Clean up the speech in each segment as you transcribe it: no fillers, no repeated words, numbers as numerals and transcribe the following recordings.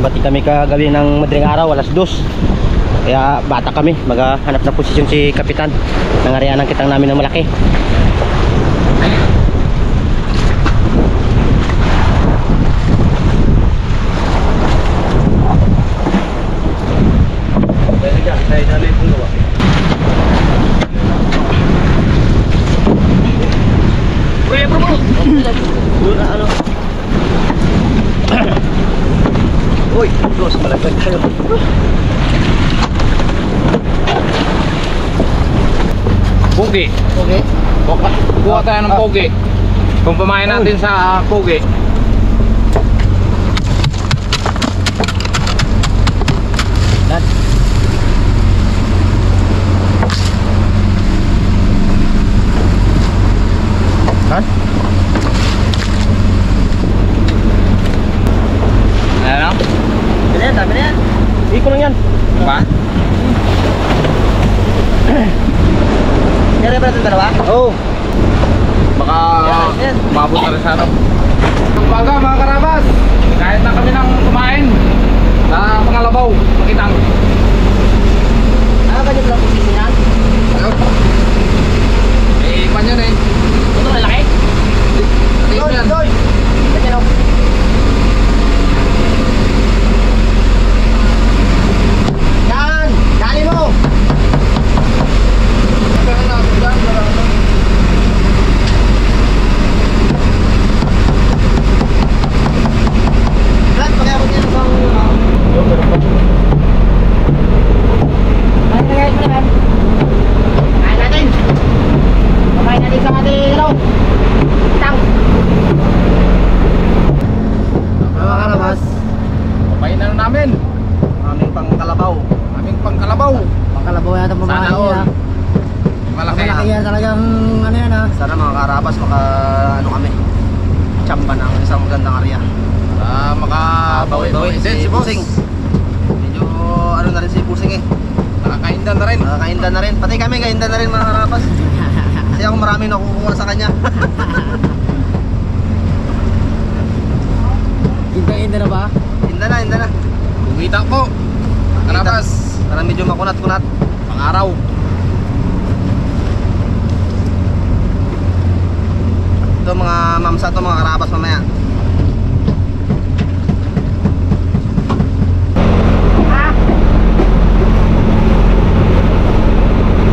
Dumating kami kagabi ng madaling araw, alas 2. Kaya bata kami, maghanap na posisyon si Kapitan. Nangarianan kitang namin ng malaki. Uy, close, malaglag tayo. Pogi. Okay. Kuha tayo ng pogi. Kung pamain natin sa pogi. Dad. Han? Ano? Dami na yan. Iko lang yan. Ba? Kaya ba natin dalawa? Oo. Baka Yan. mabot na rin sa ano. Umaga mga karabas. Kahit na kami nang kumain sa mga labaw, makitang. Ano ganyan lang posisyon yan? Ayun. Eh, ipan yan eh. Ito malaki? Ayun yan. Ganyan o. Yan! Dali mo! Brad, pag-abot yan sa Kain natin! Kumain natin sa ating tang! Mga karabas, Papain na namin. aming pangkalabaw. Aming pangkalabaw. Pangkalabaw yata Sana pamamahay all. niya. Malaki. Malaki yan talagang ano yan ha. Sana mga karabas ano kami. Tsamba ng isang magandang area. Makabawi-bawi din si boss. Pusing. Medyo ano na rin si Pusing eh. Nakakaindan na rin. Nakakainda na rin. Pati kami kainda na rin mga karabas. Kasi ako maraming nakukuha sa kanya. Inda na ba? Inda na. Kumita po. Karabas. Para medyo makunat-kunat. Pang-araw. Ito mga mamsa to mga karabas mamaya.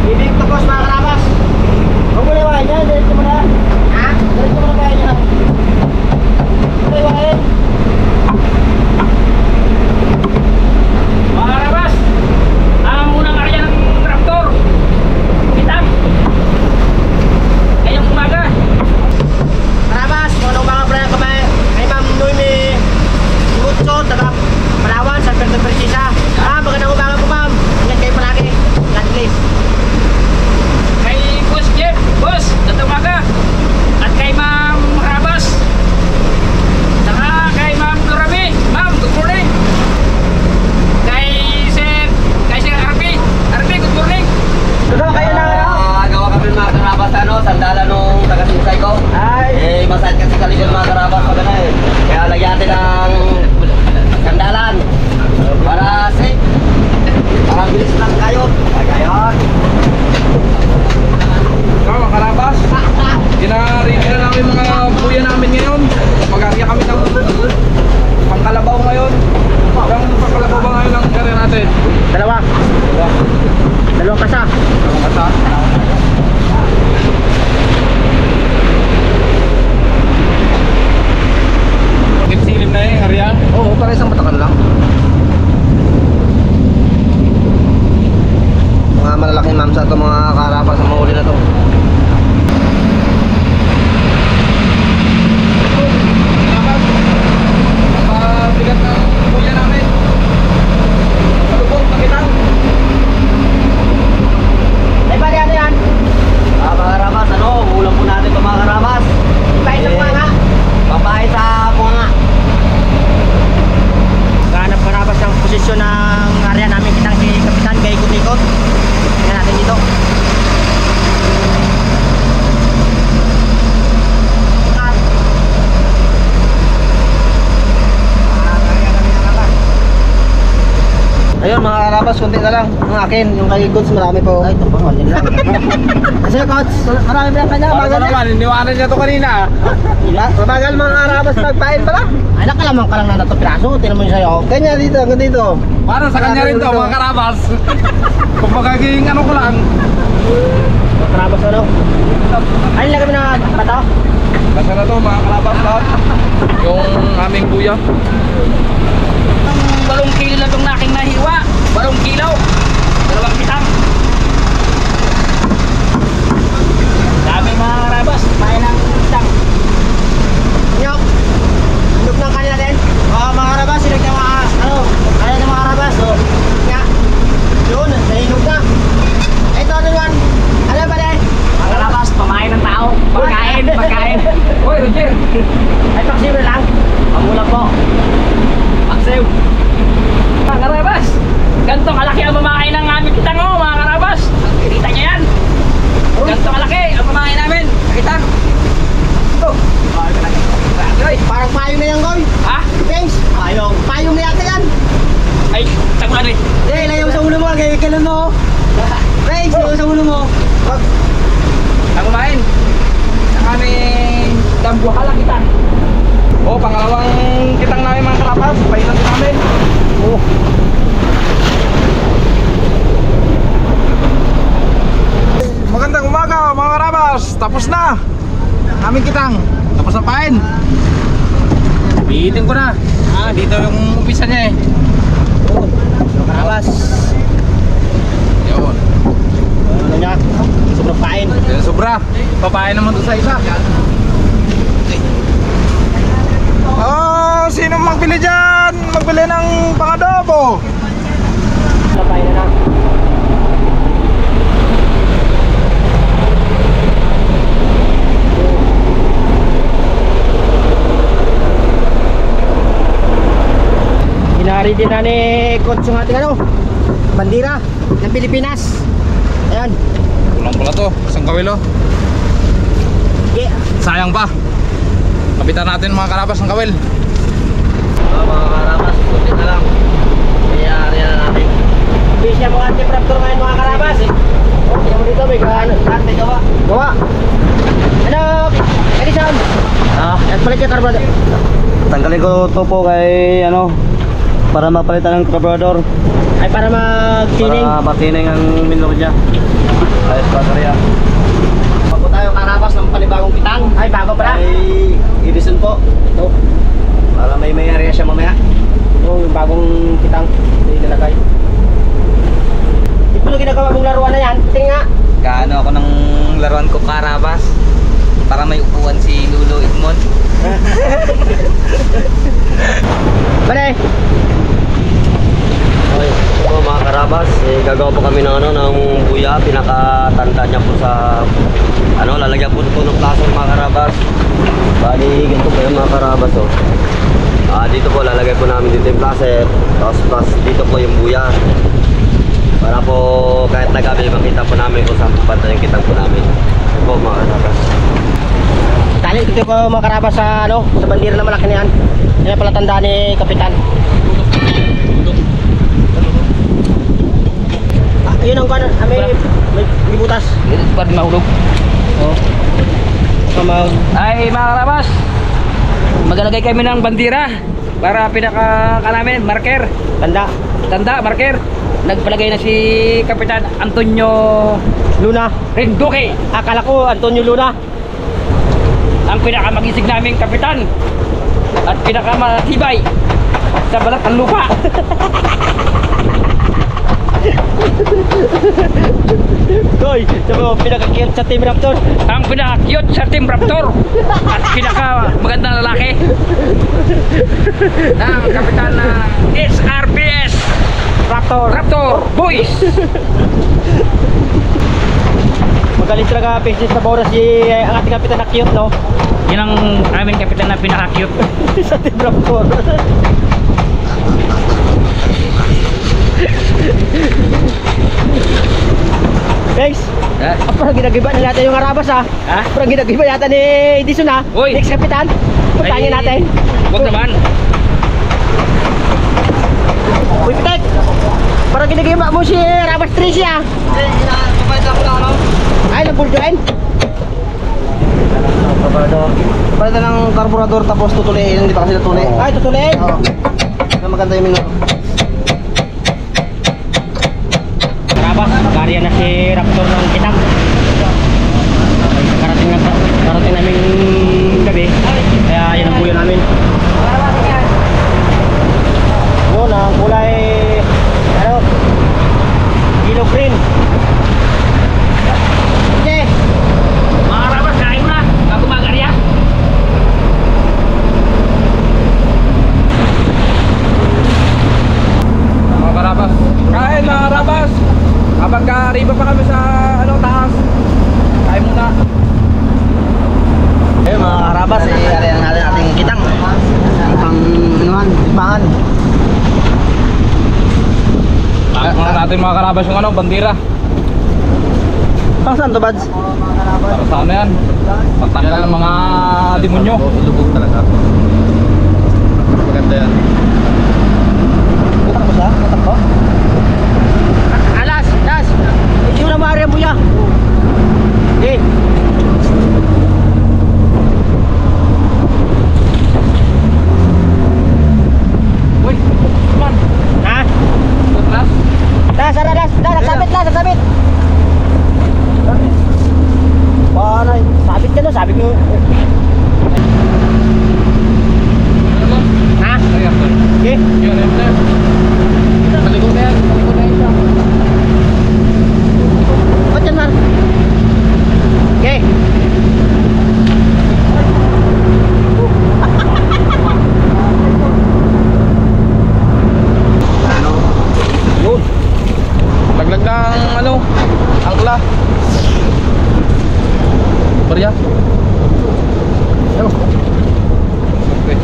Ibig tapos mga karabas. Huwag mo na iwain yan, diretso mo na. Ha? Diretso mo na kaya niya. Huwag mo na iwain. Mga karabas, ang unang area ng traktor, kitang. Ngayong umaga. Karabas, mga umaga pala kamay. Kay Ma'am Noemi Mucho, taga Palawan, San Pedro Precisa. Magandang umaga po ma'am. Ingat kayo palagi. God bless. Kay Boss Jeff, boss, gandang umaga. At kay Ma'am Karabas. Saka kay Ma'am Dorami, ma'am, good morning. Kay Sir Arby, good morning. Tugaw kayo na ano? Gawa kami mga karabas sandalan nung taga-sinsay ko. Ay. Masakit kasi sa likod mga karabas pag ano eh. Kaya lagyan natin ng sandalan para safe. Para bilis lang kayo. Gayon. Mga karabas. Ginarili na namin mga buya namin ngayon. Mag-arya kami ng pangkalabaw ngayon. Ang pangkalabaw ba ngayon ang karya natin? Dalawang kasa. Ang kasa. Silim na eh, Arya. Oo, para isang matakan lang. Mga malalaking mamsa to mga karabas sa mahuli na to. Bigat ng buya namin. Lubog, makitang. Ay, bali ano yan? karabas, kunti na lang. Ang akin, yung kay Goods, marami po. Ay, ito pa, wala lang. Kasi Goods, marami pa lang kanya. Para Bagal naman, iniwanan niya to kanina. Mabagal mga karabas magpain pala. Ay, nakalamang ka lang na nato piraso. Tinan mo yun sa'yo. Kanya dito, hanggang dito. Para sa kanya rin to, mga karabas. Kung magaging ano ko lang. Mga karabas ano? Ay, lagay mo na bato. Basta na to, mga karabas lahat. Yung aming buya. 8 kilo na itong aking nahiwa. 8 kilo. 2 pitang. Dami mga karabas. Pain ng pitang. Nyok. Nyok ng kanila din. Mga karabas, sinig na mga, ano, kaya ng mga karabas. So, nga. Yun, nahinog na. Ito, ano yan? Ano ba din? Mga karabas, pamain ng tao. Pagkain, pagkain. Hoy, Roger! Ay, paksiw na lang. Pangulang po. Paksew. Mga karabas, ganito kalaki ang mamain ng aming kitang oh, mga karabas. Kita niya yan. Ganito kalaki ang mamain namin. Kita. Ito. Ay, Parang payong na yan, Goy. ha? Thanks. Payong. Payong na yata yan. Ay, sagulan eh. Eh, ilayaw mo sa ulo mo. Kailan mo. Thanks, ilayaw mo sa ulo mo. Wag. Ang mamain. Ang aming dambuhala kita. Oh, pangalawang kitang namin mga karabas. Painan din namin. Oh. Magandang umaga mga karabas. Tapos na. Aming kitang. Tapos na pain. Bihitin ko na. Dito yung umpisa niya eh. Oh. Mga karabas. Yun. Ano niya? Sobrang pain. Yan sobra. Papain naman doon sa isa. Sino magbili dyan? Magbili ng pang-adobo. Pain na na. Hinari din na ni Coach yung ating ano, bandera ng Pilipinas. Ayan. Kulang pala to. Isang kawilo. Yeah. Sayang pa. Kapitan natin mga karabas ng kawil. Mga karabas, kunti na lang. Mayayari na natin. Busy ang mga anti-fractor ngayon mga karabas. Oh, tingnan mo dito, may gawa. Dati gawa. Gawa. Ano? Edison. At palit yung carburetor. Tanggalin ko to po kay ano, para mapalitan ng carburetor. Ay, para mag-tuning. Para matining ang minor niya. Ayos baterya. Bago tayo karabas ng panibagong kitang. Ay, bago pala. Ay, Edison po. Ito. Para may area siya mamaya. Oh, yung bagong kitang. Hindi nilagay. Ito yung ginagawa mong laruan na yan. Tingnan nga. Gaano ako ng laruan ko karabas para may upuan si Lulo Edmond. Bale. Okay. So mga karabas, gagawa po kami ng ano, ng buya. Pinakatanda niya po sa ano, lalagyan po ito ng plaso mga karabas. Bali, ganito po yung mga karabas oh. Dito po lalagay po namin dito yung placer. Tapos plus dito po yung buya. Para po kahit na gabi makita po namin kung saan banda yung kitang po namin. Ito po mga karabas. Tali, ito ko mga karabas sa, ano, sa bandira na malaki na yan. Yan pala tanda ni Kapitan. Yun ang kanan. May butas. Dito pa rin mahulog. Oh. Ay mga karabas, maglalagay kami ng bandira para pinaka namin, marker. Tanda, marker. Nagpalagay na si Kapitan Antonio Luna. Renduque. Akala ko Antonio Luna. Ang pinakamagisig naming kapitan at pinakamatibay sa balat ng lupa. Koy, sabi mo, pinaka-cute sa Team Raptor. Ang pinaka-cute sa Team Raptor at pinaka-magandang lalaki ng kapitan ng SRPS Raptor Boys. Magaling talaga business na bonus si ang ating kapitan na cute, no? Yan ang aming kapitan na pinaka-cute. Sa Team Raptor. Thanks. Parang ginagiba na natin yung harabas ha. Ha? Parang ginagiba yata ni Edison ha. Uy. Next kapitan. Puntahan natin. Huwag naman. Uy, Pitek. Parang kinagima mo si Rabas Tricia. Kapag ako lang, ano? Ay, nabulduin. Kapag ng karburador tapos tutuliin, hindi pa kasi natuloy. Ay, tutuloy. Oo. Kaya maganda yung minuto. Rabas, karya na si Raptor ng kitang. Karating namin gabi. Kaya yan ang buya namin. Yun, ang kulay ano? Yellow green. Okay. Mga karabas, kain mo na. Bago mag-arya. Mga karabas. Kain mga karabas. Habang kariba pa kami sa taas. Kain muna. Eh mga karabas, ariyan natin ating kitang. Pang inuhan, timbangan. Mga natin mga karabas yung bandira. Pang saan to, Bads? Para sa ano yan? Pagtanggal ng mga demonyo. Lubog talaga. Maganda yan. Butak mo siya? Butak ko? Alas, das. Ito na maari ang buya. Okay. Uy, man. Ha? Tutras. Das, ara, das. Das, sabit lang, sabit. Paano? Sabit ka no, sabit mo. Ha? Okay. Yun, yun, yun. Malikot na yan. Malikot na yan siya. Ba't yan, Mar? Okay. Yun. Laglag ng angkla. Barya. Ayo. Okay.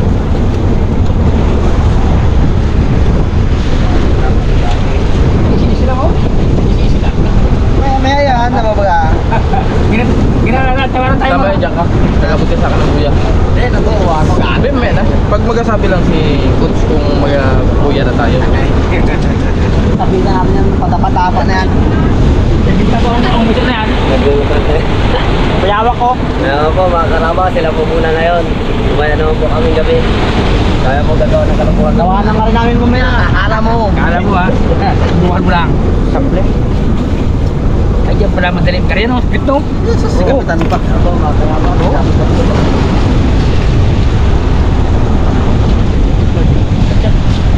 Isi-isi lang oh. Isi-isi lang. May ayan, nama ba? Ginatawaran tayo Tama mga. yan dyan ka. Nagabuti sa akin ng kuya. Eh, natuwa. Grabe, men. Pag magkasabi lang si Coach kung mag-kuya na tayo. Sabi na namin yan, patapa-tapa na yan. Bigla ko ang umutin na yan. Payawak ko. Ngayon po mga karabas, sila po muna ngayon. Kumaya naman po kaming gabi. Kaya po gagawa ng kalapuan. Tawanan ka rin namin mamaya. Akala mo. Kala mo ha. Bukan mo lang. Sample. Ay, diyan pala madaling karya no. Split no. Si Kapitan pa. Ako, mga karabas.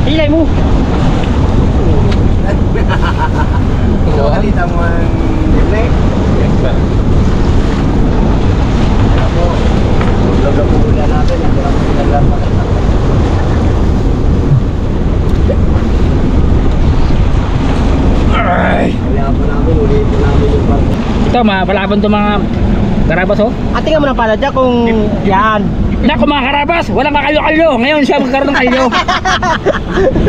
Hilay mo. Kalita mo ang display. Yes, sir. Kaya po, vlog na po ulit natin. Ito lang po naglaman. Kaya po namin, ulitin namin yung part. Ito, mapalaban to mga karabas oh. Ating mo ng palad dyan kung yan. Naku mga karabas, walang kakalyo-kalyo. Ngayon siya magkaroon ng kalyo.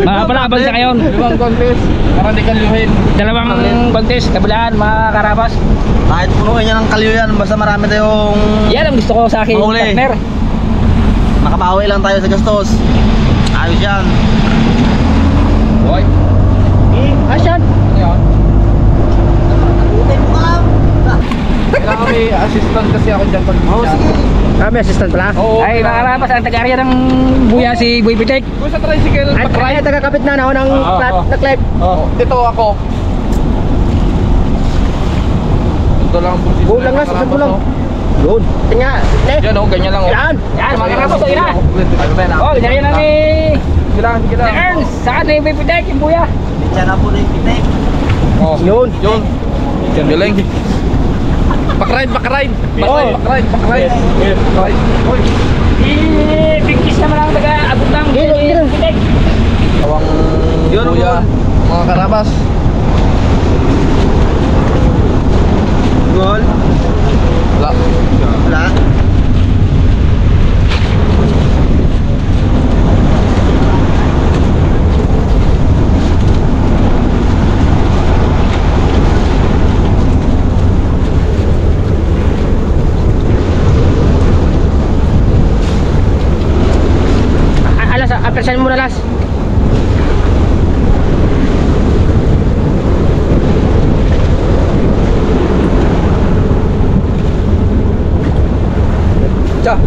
Mapalaban siya ngayon. Limang contest. Para di kalyuhin. Dalawang contest, kabilaan mga karabas. Kahit punuin niya ng kalyo yan, basta marami tayong Yan ang gusto ko sa akin, Mahuli. partner. makabawi lang tayo sa gastos. Ayos yan. Boy. Asyan. Ano yan? Utay mo ka. Kailangan may assistant kasi ako dyan pag May assistant pala. Oo. Ay mga karabas, ang taga-area ng buya si Boy Pitek. Kung sa tricycle, Ay, pag-ride. tagakapit na ako ng Oo, flat oo. na clip. Oh, ito ako. Ito lang ang posisyon. Bulang na, sa bulang. Yun. Tinga. Yan oh, ganyan lang oh. Yan. Yan mga karabas, o ina. Oh, ginariyan na ni Sige lang. Ernst. Saan ni Boy Pitek, yung buya. Diyan na po na yung pitek. Oh, Yun. Yun. Yan, galing. Back-ride. Back-ride. Yes. Oy. Big kiss naman ang taga-abot ng Yun, yun. Pitek. Tawang Yun, kuya, mga karabas. Gol. Wala. Wala. Alas, apresan mo na las. Tiya.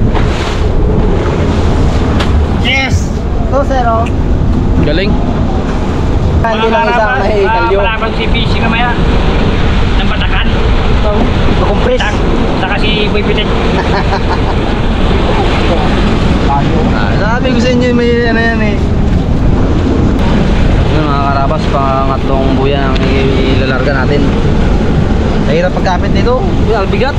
Yes! 2-0. Galing. Hindi lang isang may kalyo. Malabang si Fishing mamaya. Ng Batakan. Kumpres. Saka si Boy Pitek. Sabi ko sa inyo may ano yan eh. Yun mga karabas, pangatlong buya ang ilalarga natin. Mahirap pagkapit nito, albigat.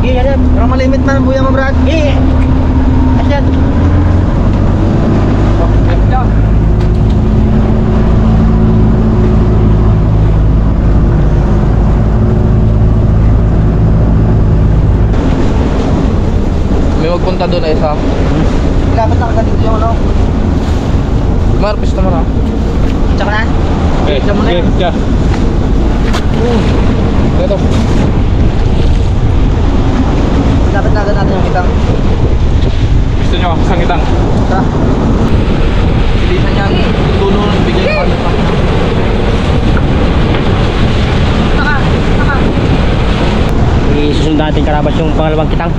Yan. Pero malimit man ang buya mo, Brad. Asyan. May magpunta doon na isa. Dapat nakaganito yung ano. Marpis naman ha. Tsaka na. Okay, Diyan mo na yan. Tiya. Ito. Dapat natin natin yung kitang. Gusto nyo, isang itang. Sa. Pilitan niyan. Tulo ng bigay pa. Isusunod natin karabas yung pangalawang kitang.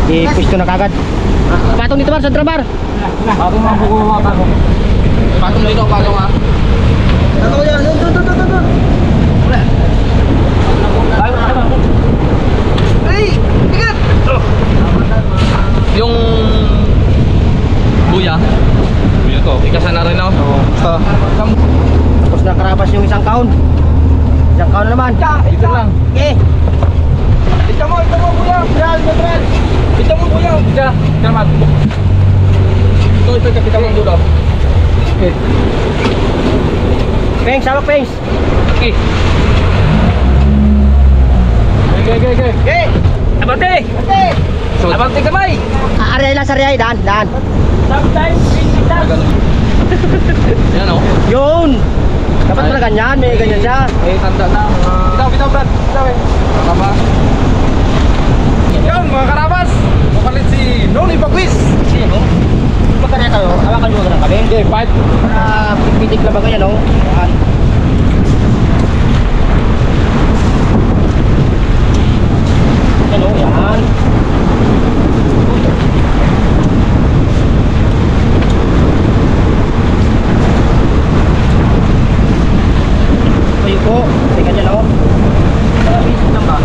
I-push ko na kagad. Patong dito bar, sa trabar. Patong mga buko mga patong. Patong dito, patong ha. Patong yan. Doon. Yung buya. Buya to. Ikasan na rin ako. Tapos na karabas yung isang kaon. Isang kaon na naman. Dito lang. Okay. Ito mo buya. Brad. Ito mo buya. Diyan. Salamat. Ito kita mo dulo. Okay. Pengs, sabak pengs. Okay. Okay. Okay. Abante! Okay. Abante kamay! Aray lang sa riyay, daan. Sometimes, Yan o. Yun. Dapat pala ganyan, may ganyan siya. May tanda na. Bitaw Brad. Bitaw eh. Karabas. Yan mga karabas. Mapalit si Noni Bagwis. Sino? Magkano tayo? Hawakan mo na kami. Okay, fight. Para pitik lang ba ganyan, no? Yan. Ano, yan. Kayo po. May ganyan, no? Isip lang ba?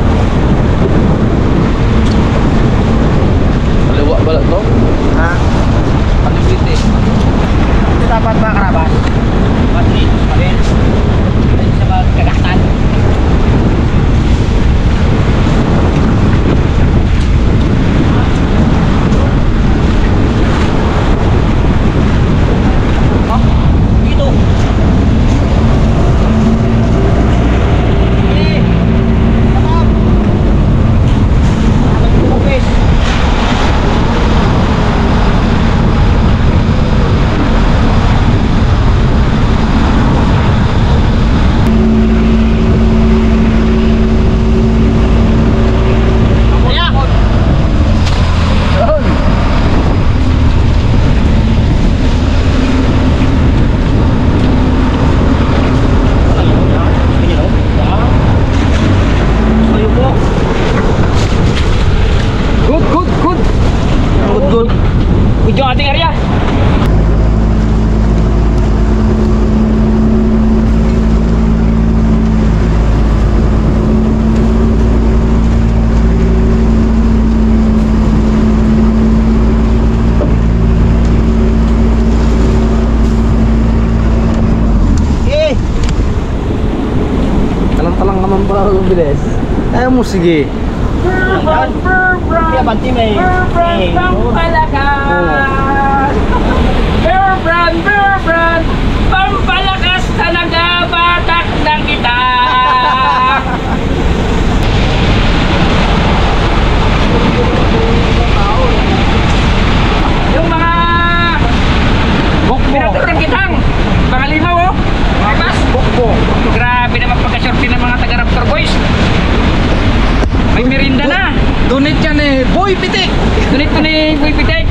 Kaliwa ba ito? Ha? Paligid eh. Ito dapat mga karabas. Madrid, Mabel. Ay, sa mga kagatan. Dito. Tatap. Magpupupis. good yung ating area. Talang-talang naman pala ang bilis. Ayaw mo, sige. Kaya banti may Brand pampalakas talaga batak ng kita. Yung mga pinatutang kitang mga limaw oh, mga bas grabe naman pagka-shorty ng mga taga-Raptor Boys. May merinda na. Donate yan eh, Boy Pitik! Donate ko ni Boy Pitek.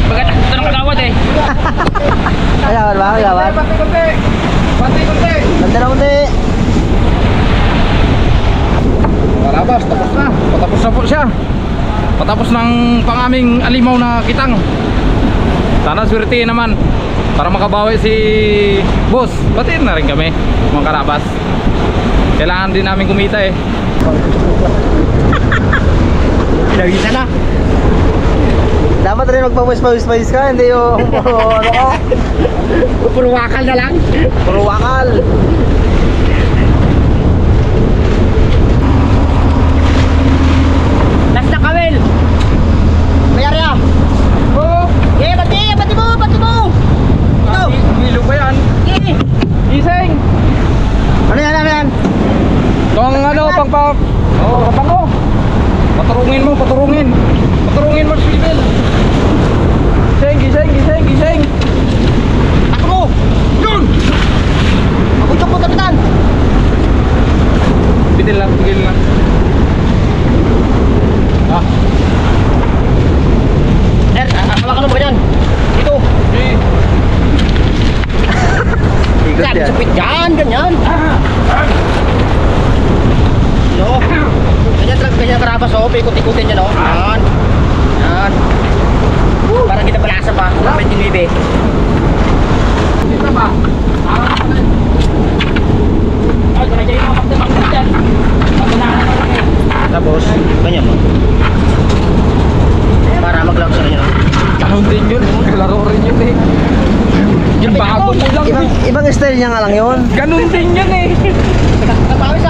Pagkatak ito ng kalawad eh. Ayawan ba? Ayawan? Pati ko Tapos ng pangaming alimaw na kitang. Sana swertihin naman para makabawi si boss. Batiin na rin kami mga karabas. Kailangan din namin kumita eh. Pinagisa na. Dapat rin magpawis-pawis ka, hindi yung ano ko. Puro wakal na lang. Puro wakal. Last na kawil. Mayari ah. Oh, Eh, bati mo. Ito. hilo pa yan. Eh. Iseng. Ano yan? Itong ano, pangpap. Oh, kapango. Paturungin mo. Paturungin mo, Steven. Gising. Ako mo. Yun! Makutok mo, kapitan. Tigil lang. Ah, Hawakan mo ba yan? Dito. eh. Ikot Yan, yan. sapit yan, ganyan. No. Ganyan karabas, oh. Ikot-ikutin niya, no. Yan. Parang kita palasa pa. Lapit yung libe. Dito ba? Ay, kaya yung mga pagdamang dyan. Pagdamang malaki. Tapos, ganyan mo. Para mag-lock sa kanya, no. Ganun din yun. Laro rin yun eh. Yung bago mo lang. Ibang style niya nga lang yun. Ganun din yun eh. Kapawis